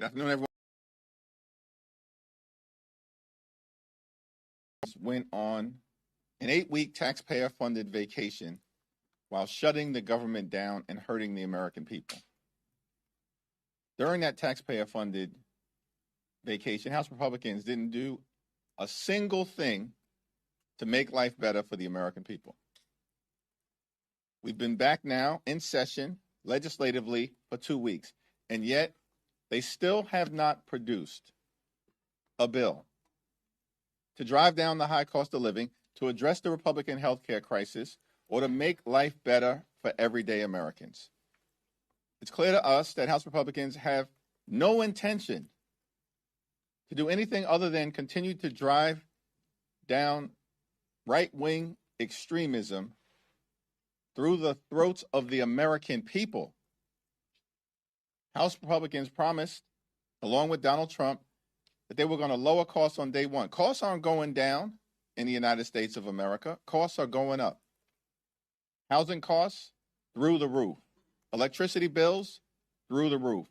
Good afternoon, everyone. Went on an 8-week taxpayer-funded vacation while shutting the government down and hurting the American people. During that taxpayer-funded vacation, House Republicans didn't do a single thing to make life better for the American people. We've been back now in session legislatively for 2 weeks, and yet they still have not produced a bill to drive down the high cost of living, to address the Republican health care crisis, or to make life better for everyday Americans. It's clear to us that House Republicans have no intention to do anything other than continue to drive down right-wing extremism through the throats of the American people. House Republicans promised, along with Donald Trump, that they were going to lower costs on day one. Costs aren't going down in the United States of America. Costs are going up. Housing costs, through the roof. Electricity bills, through the roof.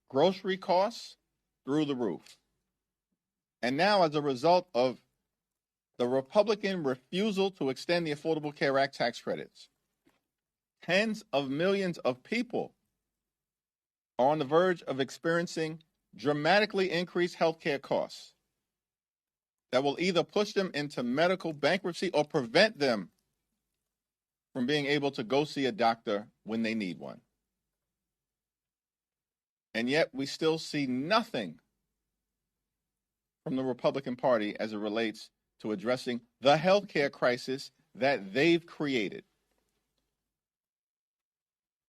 Grocery costs, through the roof. And now, as a result of the Republican refusal to extend the Affordable Care Act tax credits, tens of millions of people are on the verge of experiencing dramatically increased health care costs that will either push them into medical bankruptcy or prevent them from being able to go see a doctor when they need one. And yet we still see nothing from the Republican Party as it relates to addressing the health care crisis that they've created,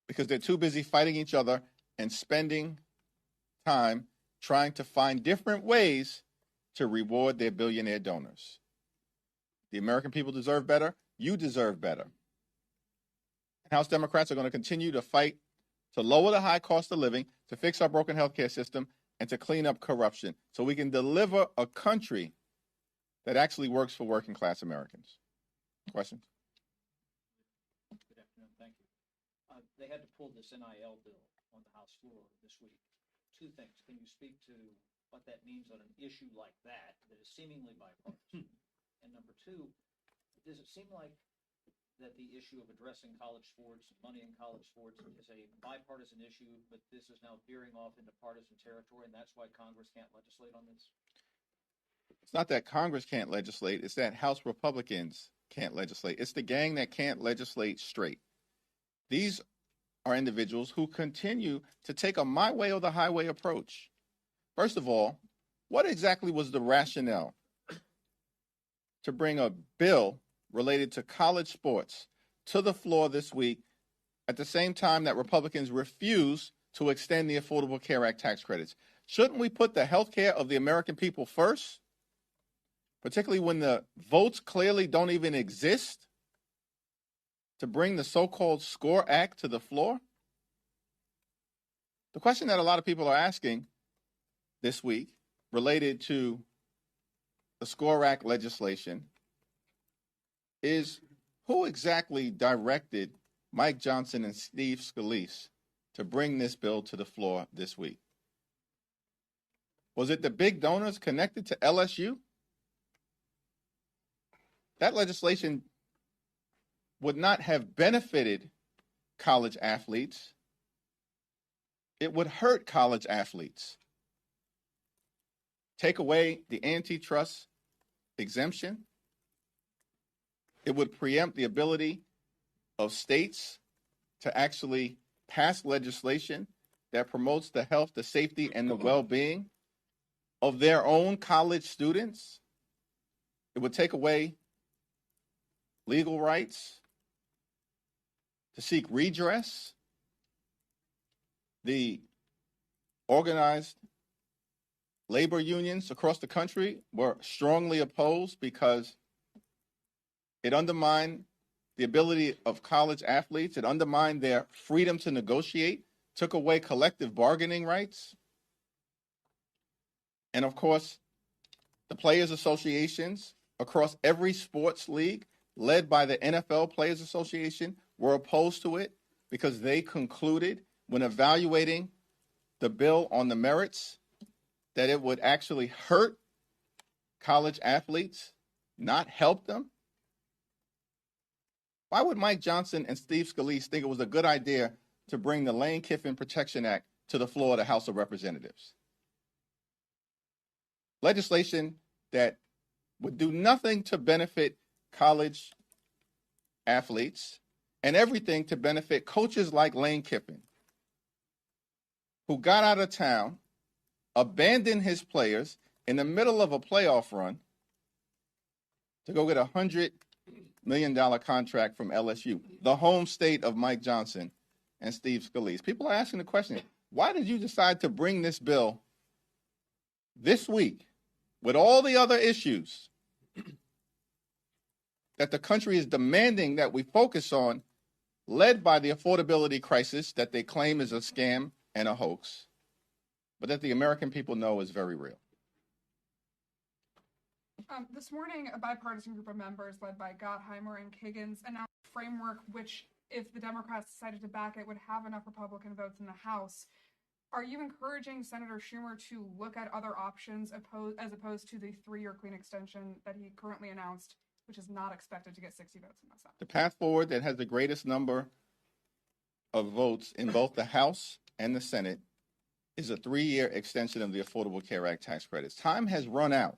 because they're too busy fighting each other and spending time trying to find different ways to reward their billionaire donors. The American people deserve better. You deserve better. House Democrats are going to continue to fight to lower the high cost of living, to fix our broken healthcare system, and to clean up corruption so we can deliver a country that actually works for working class Americans. Questions? Good afternoon. Thank you. They had to pull this NIL bill on the House floor this week. Two things. Can you speak to what that means on an issue like that is seemingly bipartisan? And number two, does it seem like that the issue of addressing college sports and money in college sports is a bipartisan issue, but this is now veering off into partisan territory, and that's why Congress can't legislate on this? It's not that Congress can't legislate, it's that House Republicans can't legislate. It's the gang that can't legislate straight. These are individuals who continue to take a my way or the highway approach. First of all, what exactly was the rationale to bring a bill related to college sports to the floor this week at the same time that Republicans refuse to extend the Affordable Care Act tax credits? Shouldn't we put the health care of the American people first, particularly when the votes clearly don't even exist to bring the so-called SCORE Act to the floor? The question that a lot of people are asking this week related to the SCORE Act legislation is, who exactly directed Mike Johnson and Steve Scalise to bring this bill to the floor this week? Was it the big donors connected to LSU? That legislation would not have benefited college athletes. It would hurt college athletes. Take away the antitrust exemption. It would preempt the ability of states to actually pass legislation that promotes the health, the safety, and the well-being of their own college students. It would take away legal rights to seek redress. The organized labor unions across the country were strongly opposed because it undermined the ability of college athletes. It undermined their freedom to negotiate, took away collective bargaining rights. And of course, the players' associations across every sports league, led by the NFL Players Association, were opposed to it because they concluded, when evaluating the bill on the merits, that it would actually hurt college athletes, not help them? Why would Mike Johnson and Steve Scalise think it was a good idea to bring the Lane Kiffin Protection Act to the floor of the House of Representatives? Legislation that would do nothing to benefit college athletes and everything to benefit coaches like Lane Kiffin, who got out of town, abandoned his players in the middle of a playoff run to go get a $100 million contract from LSU, the home state of Mike Johnson and Steve Scalise. People are asking the question, why did you decide to bring this bill this week with all the other issues that the country is demanding that we focus on, led by the affordability crisis that they claim is a scam and a hoax, but that the American people know is very real? This morning, a bipartisan group of members led by Gottheimer and Kiggins announced a framework which, if the Democrats decided to back it, would have enough Republican votes in the House. Are you encouraging Senator Schumer to look at other options as opposed to the 3-year clean extension that he currently announced, which is not expected to get 60 votes in the Senate? The path forward that has the greatest number of votes in both the House and the Senate is a 3-year extension of the Affordable Care Act tax credits. Time has run out.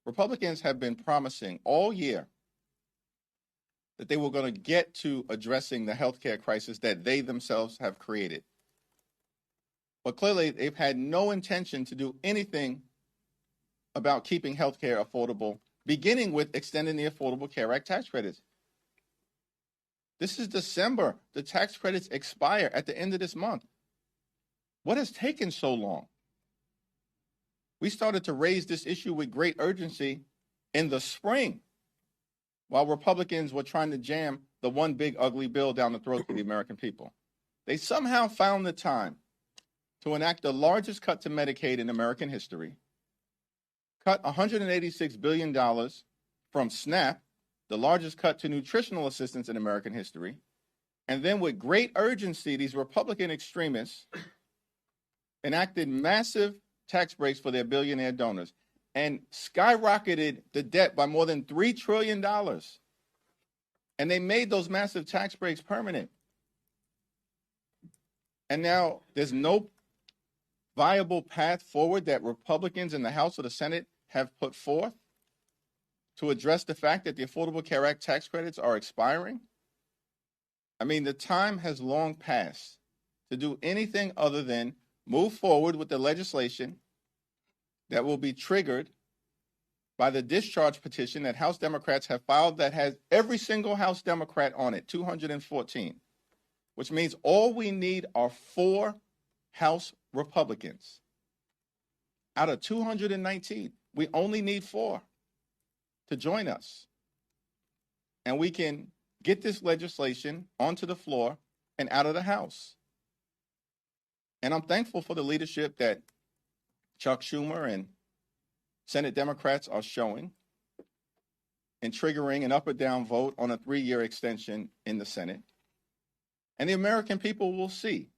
Republicans have been promising all year that they were going to get to addressing the health care crisis that they themselves have created. But clearly, they've had no intention to do anything about keeping health care affordable, beginning with extending the Affordable Care Act tax credits. This is December. The tax credits expire at the end of this month. What has taken so long? We started to raise this issue with great urgency in the spring, while Republicans were trying to jam the one big ugly bill down the throat of the American people. They somehow found the time to enact the largest cut to Medicaid in American history, cut $186 billion from SNAP, the largest cut to nutritional assistance in American history, and then with great urgency, these Republican extremists enacted massive tax breaks for their billionaire donors and skyrocketed the debt by more than $3 trillion. And they made those massive tax breaks permanent. And now there's no viable path forward that Republicans in the House or the Senate have put forth to address the fact that the Affordable Care Act tax credits are expiring. I mean, the time has long passed to do anything other than move forward with the legislation that will be triggered by the discharge petition that House Democrats have filed that has every single House Democrat on it, 214, which means all we need are 4 House Republicans. Out of 219, we only need 4 to join us. And we can get this legislation onto the floor and out of the House. And I'm thankful for the leadership that Chuck Schumer and Senate Democrats are showing in triggering an up or down vote on a 3-year extension in the Senate. And the American people will see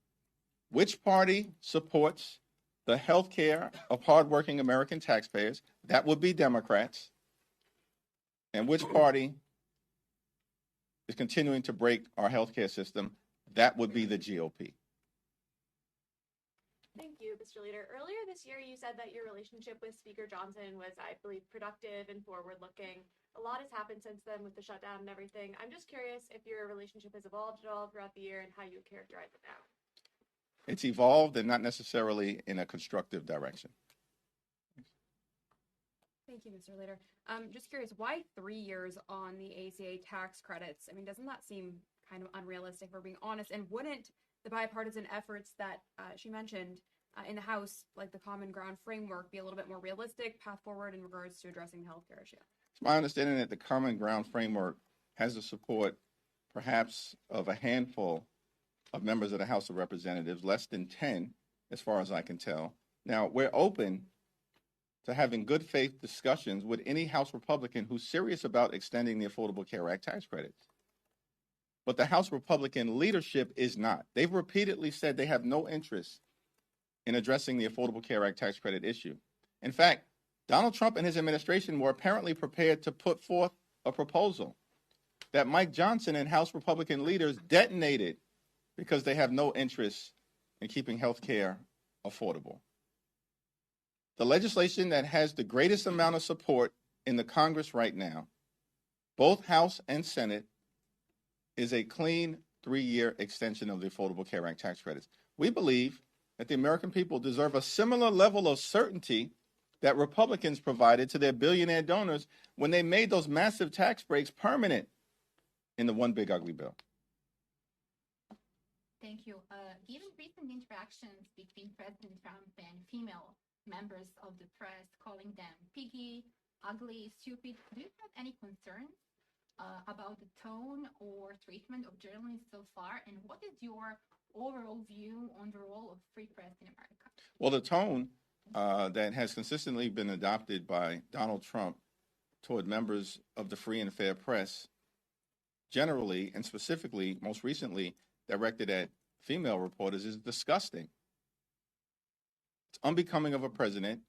which party supports the health care of hardworking American taxpayers. That would be Democrats. And which party is continuing to break our health care system. That would be the GOP. Thank you, Mr. Leader. Earlier this year, you said that your relationship with Speaker Johnson was, I believe, productive and forward-looking. A lot has happened since then with the shutdown and everything. I'm just curious if your relationship has evolved at all throughout the year and how you would characterize it now. It's evolved and not necessarily in a constructive direction. Thank you, Mr. Leader. Just curious, why 3 years on the ACA tax credits? I mean, doesn't that seem kind of unrealistic, if we're being honest? And wouldn't the bipartisan efforts that she mentioned in the House, like the Common Ground framework, be a little bit more realistic path forward in regards to addressing the healthcare issue? It's my understanding that the Common Ground framework has the support perhaps of a handful of members of the House of Representatives, less than 10, as far as I can tell. Now, we're open to having good faith discussions with any House Republican who's serious about extending the Affordable Care Act tax credits. But the House Republican leadership is not. They've repeatedly said they have no interest in addressing the Affordable Care Act tax credit issue. In fact, Donald Trump and his administration were apparently prepared to put forth a proposal that Mike Johnson and House Republican leaders detonated because they have no interest in keeping health care affordable. The legislation that has the greatest amount of support in the Congress right now, both House and Senate, is a clean 3-year extension of the Affordable Care Act tax credits. We believe that the American people deserve a similar level of certainty that Republicans provided to their billionaire donors when they made those massive tax breaks permanent in the one big ugly bill. Thank you. Given recent interactions between President Trump and female members of the press, calling them piggy, ugly, stupid, do you have any concerns about the tone or treatment of journalists so far? And what is your overall view on the role of free press in America? Well, the tone that has consistently been adopted by Donald Trump toward members of the free and fair press, generally and specifically, most recently, directed at female reporters, is disgusting. It's unbecoming of a president.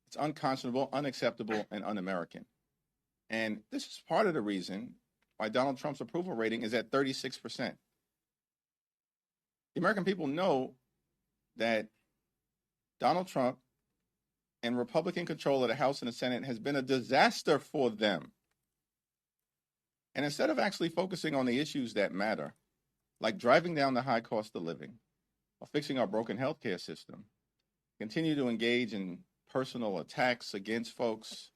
It's unconscionable, unacceptable, and un-American. And this is part of the reason why Donald Trump's approval rating is at 36%. The American people know that Donald Trump and Republican control of the House and the Senate has been a disaster for them. And instead of actually focusing on the issues that matter, like driving down the high cost of living or fixing our broken healthcare system, continue to engage in personal attacks against folks,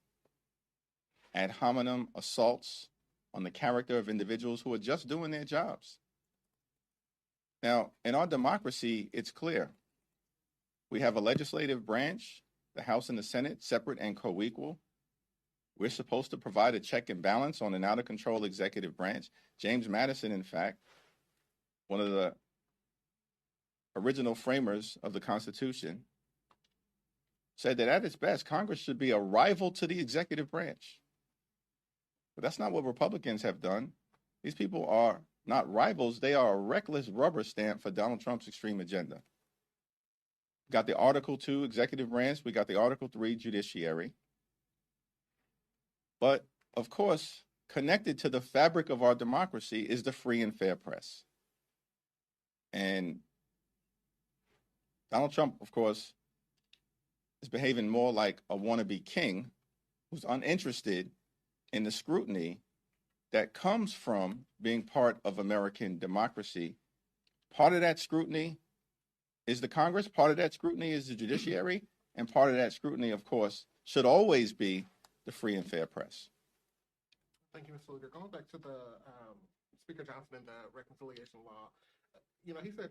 ad hominem assaults on the character of individuals who are just doing their jobs. Now, in our democracy, it's clear. We have a legislative branch, the House and the Senate, separate and co-equal. We're supposed to provide a check and balance on an out-of-control executive branch. James Madison, in fact, one of the original framers of the Constitution, said that at its best, Congress should be a rival to the executive branch. But that's not what Republicans have done. These people are not rivals. They are a reckless rubber stamp for Donald Trump's extreme agenda. We got the Article 2 executive branch. We got the Article 3 judiciary. But, of course, connected to the fabric of our democracy is the free and fair press. And Donald Trump, of course, is behaving more like a wannabe king who's uninterested in the scrutiny that comes from being part of American democracy. Part of that scrutiny is the Congress, part of that scrutiny is the judiciary, and part of that scrutiny, of course, should always be the free and fair press. Thank you, Mr. Leader. Going back to the Speaker Johnson and the reconciliation law, he said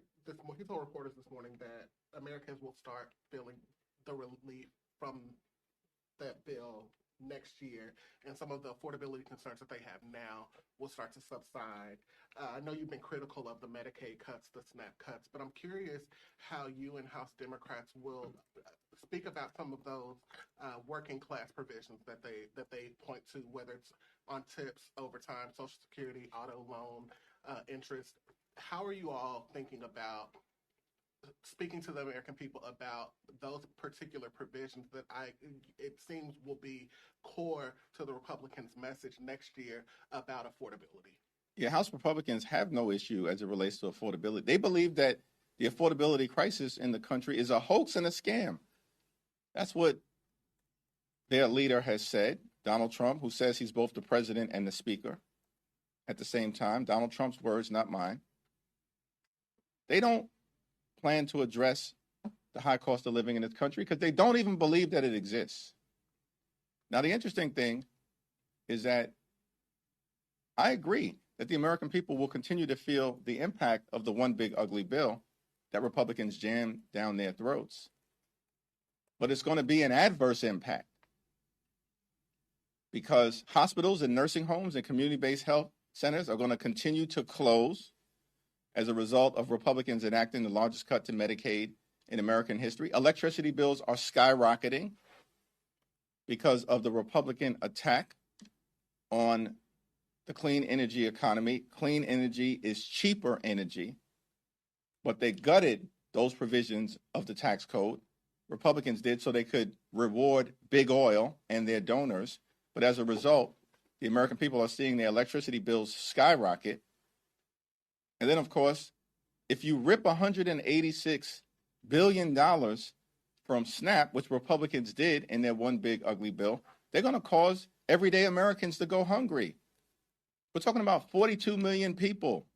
he told reporters this morning that Americans will start feeling the relief from that bill next year, and some of the affordability concerns that they have now will start to subside. I know you've been critical of the Medicaid cuts, the SNAP cuts, but I'm curious how you and House Democrats will speak about some of those working class provisions that they point to, whether it's on tips, overtime, Social Security, auto loan, interest. How are you all thinking about speaking to the American people about those particular provisions that it seems will be core to the Republicans' message next year about affordability? Yeah, House Republicans have no issue as it relates to affordability. They believe that the affordability crisis in the country is a hoax and a scam. That's what their leader has said, Donald Trump, who says he's both the president and the speaker at the same time. Donald Trump's words, not mine. They don't plan to address the high cost of living in this country because they don't even believe that it exists. Now, the interesting thing is that I agree that the American people will continue to feel the impact of the one big ugly bill that Republicans jammed down their throats. But it's going to be an adverse impact because hospitals and nursing homes and community-based health centers are going to continue to close as a result of Republicans enacting the largest cut to Medicaid in American history. Electricity bills are skyrocketing because of the Republican attack on the clean energy economy. Clean energy is cheaper energy, but they gutted those provisions of the tax code. Republicans did so they could reward big oil and their donors. But as a result, the American people are seeing their electricity bills skyrocket. And then, of course, if you rip $186 billion from SNAP, which Republicans did in their one big ugly bill, they're going to cause everyday Americans to go hungry. We're talking about 42 million people,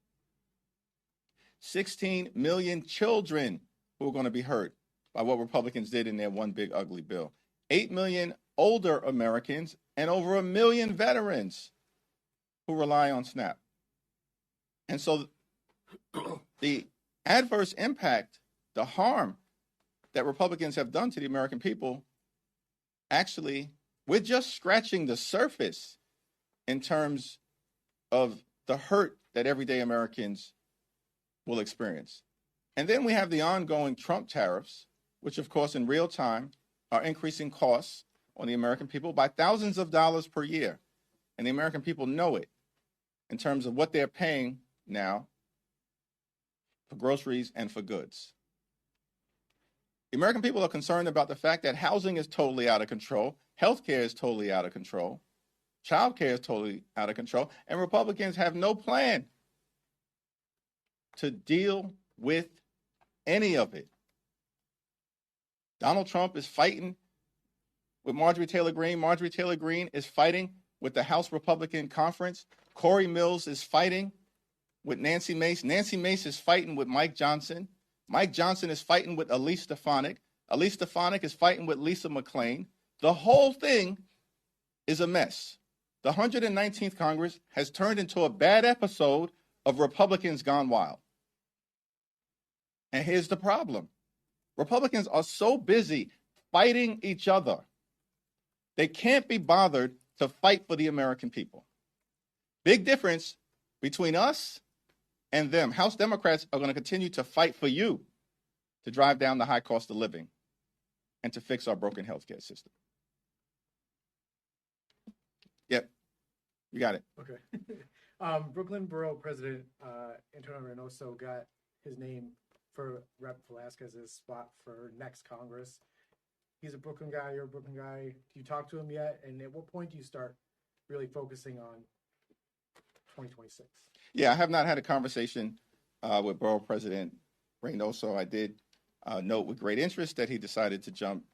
16 million children who are going to be hurt by what Republicans did in their one big ugly bill, 8 million older Americans, and over 1 million veterans who rely on SNAP. And so the adverse impact, the harm that Republicans have done to the American people, actually, we're just scratching the surface in terms of the hurt that everyday Americans will experience. And then we have the ongoing Trump tariffs, which, of course, in real time are increasing costs on the American people by thousands of dollars per year. And the American people know it in terms of what they're paying now for groceries and for goods. The American people are concerned about the fact that housing is totally out of control, healthcare is totally out of control, childcare is totally out of control, and Republicans have no plan to deal with any of it. Donald Trump is fighting with Marjorie Taylor Greene. Marjorie Taylor Greene is fighting with the House Republican Conference. Corey Mills is fighting with Nancy Mace. Nancy Mace is fighting with Mike Johnson. Mike Johnson is fighting with Elise Stefanik. Elise Stefanik is fighting with Lisa McClain. The whole thing is a mess. The 119th Congress has turned into a bad episode of Republicans Gone Wild. And here's the problem. Republicans are so busy fighting each other, they can't be bothered to fight for the American people. Big difference between us and them. House Democrats are going to continue to fight for you to drive down the high cost of living and to fix our broken healthcare system. Yep, you got it. Okay. Brooklyn Borough President Antonio Reynoso got his name for Rep. Velasquez's spot for next Congress. He's a Brooklyn guy, you're a Brooklyn guy. Do you talk to him yet? And at what point do you start really focusing on 2026? Yeah, I have not had a conversation with Borough President Reynoso. I did note with great interest that he decided to jump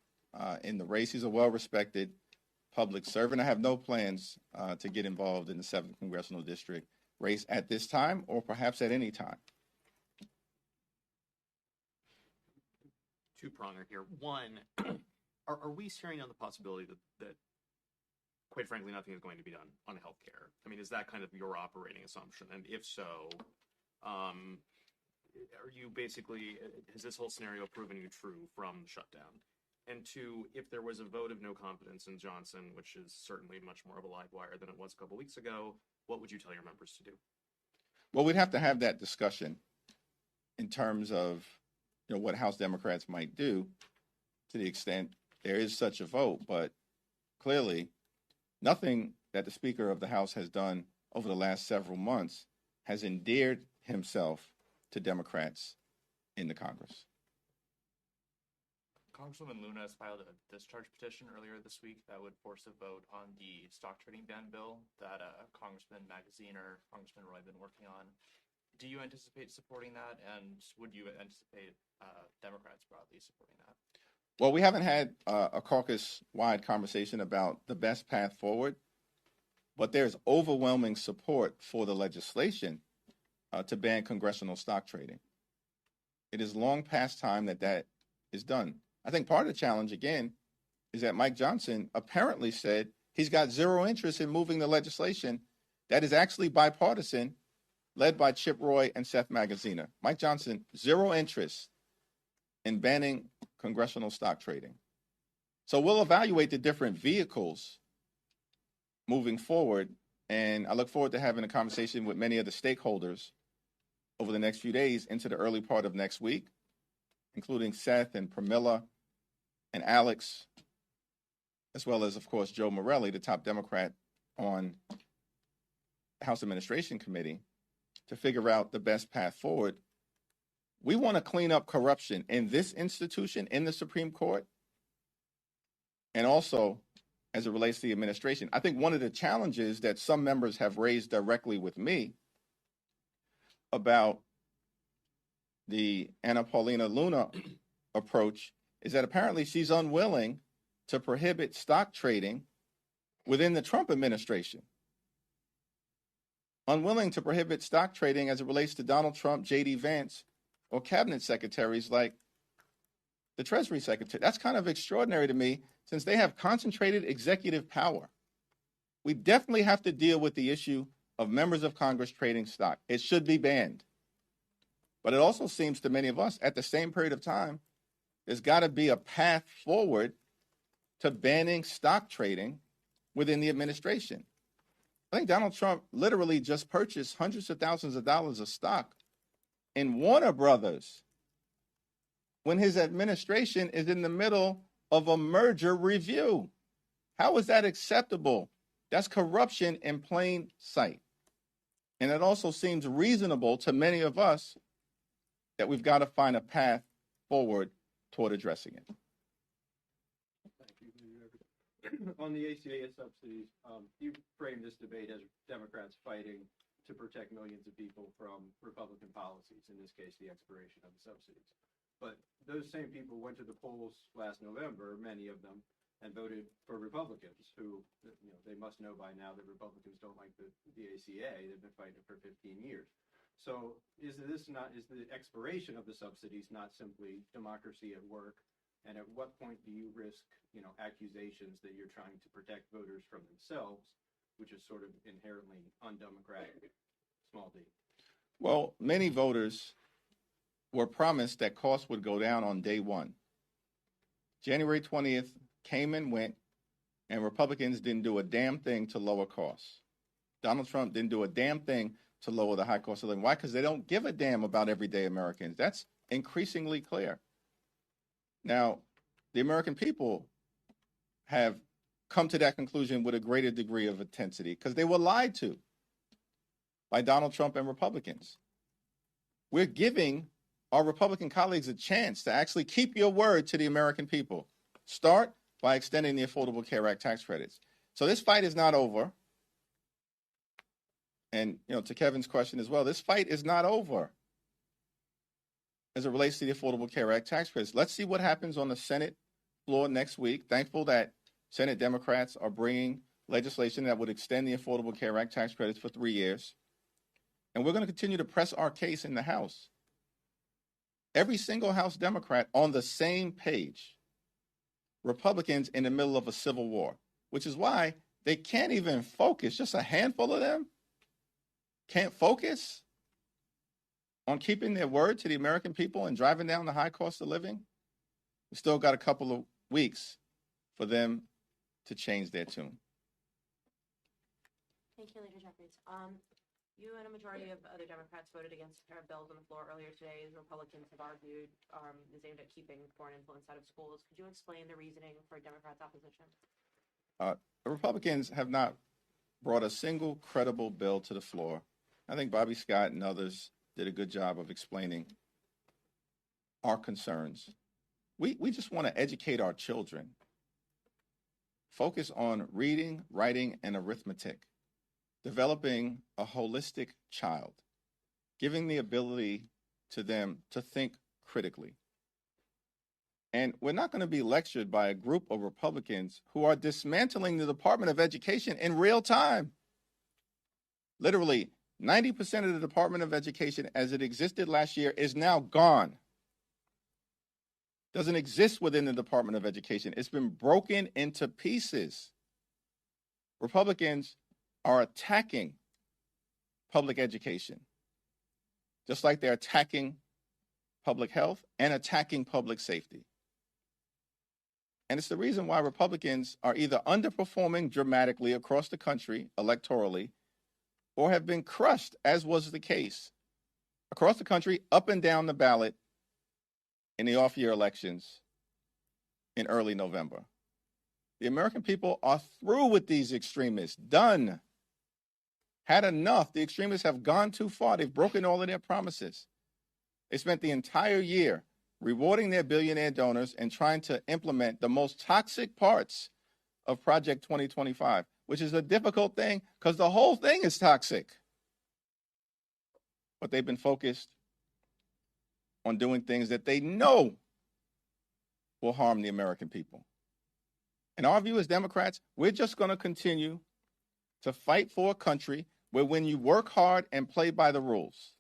in the race. He's a well-respected public servant. I have no plans to get involved in the 7th Congressional District race at this time or perhaps at any time. Two-pronger here. One, are we staring down the possibility that, quite frankly, nothing is going to be done on healthcare? I mean, is that kind of your operating assumption? And if so, are you basically, has this whole scenario proven you true from the shutdown? And two, if there was a vote of no confidence in Johnson, which is certainly much more of a live wire than it was a couple weeks ago, what would you tell your members to do? Well, we'd have to have that discussion in terms of what House Democrats might do to the extent there is such a vote. But clearly, nothing that the Speaker of the House has done over the last several months has endeared himself to Democrats in the Congress. Congresswoman Luna has filed a discharge petition earlier this week that would force a vote on the stock trading ban bill that Congressman Magazine or Congressman Roy have been working on. Do you anticipate supporting that, and would you anticipate Democrats broadly supporting that? Well, we haven't had a caucus-wide conversation about the best path forward, but there's overwhelming support for the legislation to ban congressional stock trading. It is long past time that is done. I think part of the challenge, again, is that Mike Johnson apparently said he's got zero interest in moving the legislation that is actually bipartisan, led by Chip Roy and Seth Magaziner. Mike Johnson, zero interest in banning congressional stock trading. So we'll evaluate the different vehicles moving forward, and I look forward to having a conversation with many of the stakeholders over the next few days into the early part of next week, including Seth and Pramila and Alex, as well as, of course, Joe Morelli, the top Democrat on the House Administration Committee, to figure out the best path forward we want to clean up corruption in this institution, in the Supreme Court, and also as it relates to the administration. I think one of the challenges that some members have raised directly with me about the Anna Paulina Luna approach is that apparently she's unwilling to prohibit stock trading within the Trump administration. Unwilling to prohibit stock trading as it relates to Donald Trump, J.D. Vance, or cabinet secretaries like the Treasury Secretary. That's kind of extraordinary to me, since they have concentrated executive power. We definitely have to deal with the issue of members of Congress trading stock. It should be banned. But it also seems to many of us, at the same period of time, there's got to be a path forward to banning stock trading within the administration. I think Donald Trump literally just purchased hundreds of thousands of dollars of stock in Warner Brothers when his administration is in the middle of a merger review. How is that acceptable? That's corruption in plain sight. And it also seems reasonable to many of us that we've got to find a path forward toward addressing it. Thank you. On the ACA subsidies, you framed this debate as Democrats fighting to protect millions of people from Republican policies, in this case, the expiration of the subsidies. But those same people went to the polls last November, many of them, and voted for Republicans who, they must know by now that Republicans don't like the ACA. They've been fighting it for 15 years. So is the expiration of the subsidies not simply democracy at work? And at what point do you risk, accusations that you're trying to protect voters from themselves, which is sort of inherently undemocratic, small d? Well, many voters were promised that costs would go down on day one. January 20th came and went, and Republicans didn't do a damn thing to lower costs. Donald Trump didn't do a damn thing to lower the high cost of living. Why? Because they don't give a damn about everyday Americans. That's increasingly clear. Now, the American people have come to that conclusion with a greater degree of intensity because they were lied to by Donald Trump and Republicans. We're giving our Republican colleagues a chance to actually keep your word to the American people. Start by extending the Affordable Care Act tax credits. So this fight is not over. And, to Kevin's question as well, this fight is not over as it relates to the Affordable Care Act tax credits. Let's see what happens on the Senate floor next week. Thankful that Senate Democrats are bringing legislation that would extend the Affordable Care Act tax credits for 3 years. And we're going to continue to press our case in the House. Every single House Democrat on the same page. Republicans in the middle of a civil war, which is why they can't even focus. Just a handful of them can't focus on keeping their word to the American people and driving down the high cost of living. We still got a couple of weeks for them to change their tune. Thank you, Leader Jeffries. You and a majority of other Democrats voted against a pair of bills on the floor earlier today. Republicans have argued is aimed at keeping foreign influence out of schools. Could you explain the reasoning for Democrats' opposition? The Republicans have not brought a single credible bill to the floor. I think Bobby Scott and others did a good job of explaining our concerns. We just want to educate our children. Focus on reading, writing, and arithmetic. Developing a holistic child. Giving the ability to them to think critically. And we're not going to be lectured by a group of Republicans who are dismantling the Department of Education in real time. Literally, 90% of the Department of Education as it existed last year is now gone. Doesn't exist within the Department of Education. It's been broken into pieces. Republicans are attacking public education, just like they're attacking public health and attacking public safety. And it's the reason why Republicans are either underperforming dramatically across the country electorally or have been crushed, as was the case across the country, up and down the ballot in the off-year elections in early November. The American people are through with these extremists. Done. Had enough. The extremists have gone too far. They've broken all of their promises. They spent the entire year rewarding their billionaire donors and trying to implement the most toxic parts of Project 2025, which is a difficult thing because the whole thing is toxic. But they've been focused on doing things that they know will harm the American people. In our view as Democrats, we're just going to continue to fight for a country where when you work hard and play by the rules,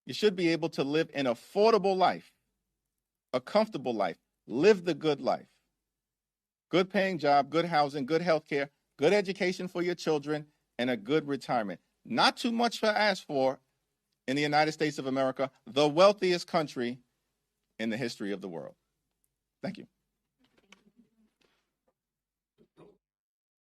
you should be able to live an affordable life, a comfortable life, live the good life. Good paying job, good housing, good health care, good education for your children, and a good retirement. Not too much to ask for in the United States of America, the wealthiest country in the history of the world. Thank you.